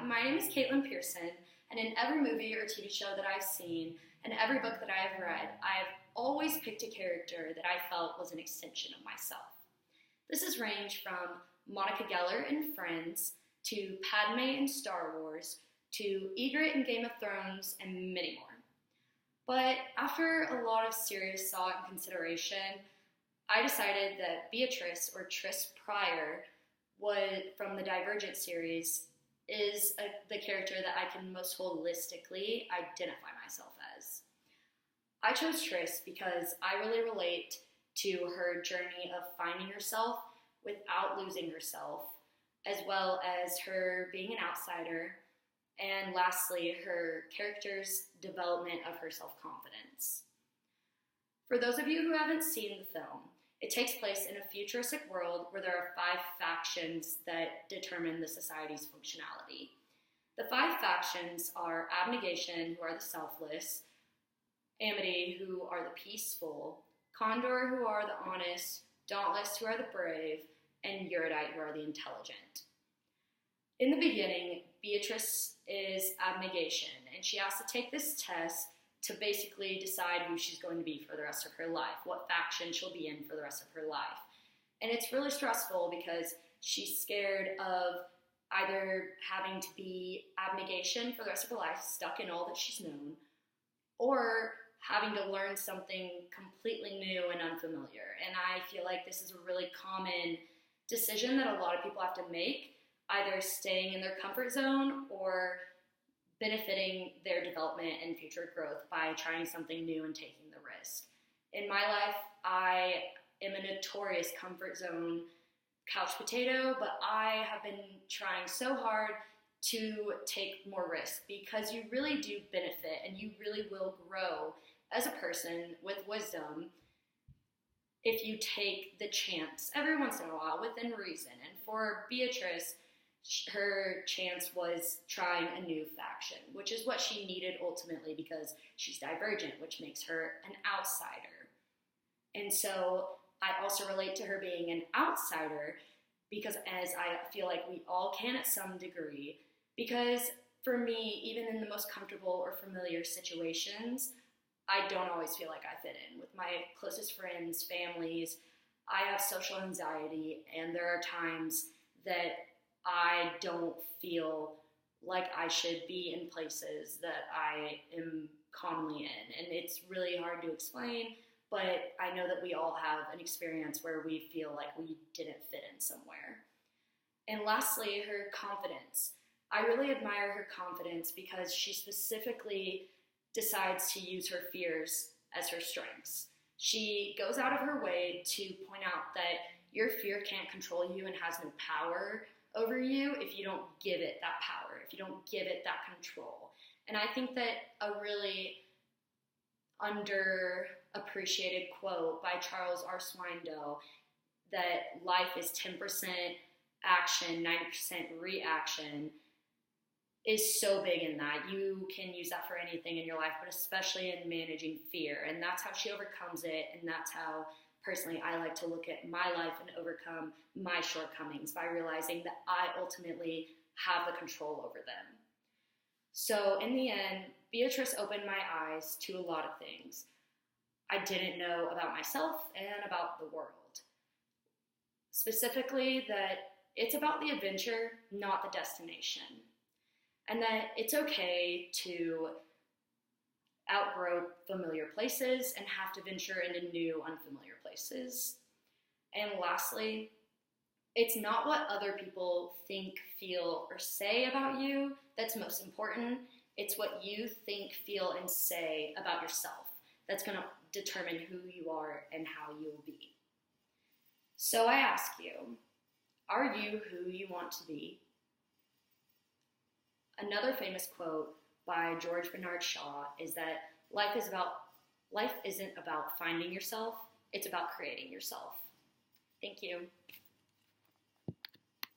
my name is Caitlin Pearson, and in every movie or TV show that I've seen and every book that I have read, I've always picked a character that I felt was an extension of myself. This has ranged from Monica Geller in Friends, to Padme in Star Wars, to Ygritte in Game of Thrones, and many more. But after a lot of serious thought and consideration, I decided that Beatrice, or Tris Prior, from the Divergent series, is the character that I can most holistically identify myself as. I chose Tris because I really relate to her journey of finding herself without losing herself, as well as her being an outsider, and lastly, her character's development of her self-confidence. For those of you who haven't seen the film, it takes place in a futuristic world where there are 5 factions that determine the society's functionality. The 5 factions are Abnegation, who are the selfless, Amity, who are the peaceful, Condor, who are the honest, Dauntless, who are the brave, and Erudite, who are the intelligent. In the beginning, Beatrice is Abnegation, and she has to take this test to basically decide who she's going to be for the rest of her life, what faction she'll be in for the rest of her life. And it's really stressful because she's scared of either having to be Abnegation for the rest of her life, stuck in all that she's known, or having to learn something completely new and unfamiliar. And I feel like this is a really common decision that a lot of people have to make, either staying in their comfort zone or benefiting their development and future growth by trying something new and taking the risk. In my life, I am a notorious comfort zone couch potato, but I have been trying so hard to take more risk because you really do benefit and you really will grow as a person with wisdom if you take the chance every once in a while within reason. And for Beatrice, her chance was trying a new faction, which is what she needed ultimately because she's divergent, which makes her an outsider. And so I also relate to her being an outsider because, as I feel like we all can at some degree, because for me, even in the most comfortable or familiar situations, I don't always feel like I fit in. With my closest friends, families, I have social anxiety, and there are times that I don't feel like I should be in places that I am commonly in. And it's really hard to explain, but I know that we all have an experience where we feel like we didn't fit in somewhere. And lastly, her confidence. I really admire her confidence because she specifically decides to use her fears as her strengths. She goes out of her way to point out that your fear can't control you and has no power over you if you don't give it that power, if you don't give it that control. And I think that a really underappreciated quote by Charles R. Swindoll, that life is 10% action, 90% reaction, is so big in that. You can use that for anything in your life, but especially in managing fear. And that's how she overcomes it, and that's how personally I like to look at my life and overcome my shortcomings by realizing that I ultimately have the control over them. So in the end, Beatrice opened my eyes to a lot of things I didn't know about myself and about the world. Specifically, that it's about the adventure, not the destination. And that it's okay to outgrow familiar places and have to venture into new, unfamiliar places. And lastly, it's not what other people think, feel, or say about you that's most important. It's what you think, feel, and say about yourself that's going to determine who you are and how you will be. So I ask you, are you who you want to be? Another famous quote by George Bernard Shaw is that life isn't about finding yourself, it's about creating yourself. Thank you.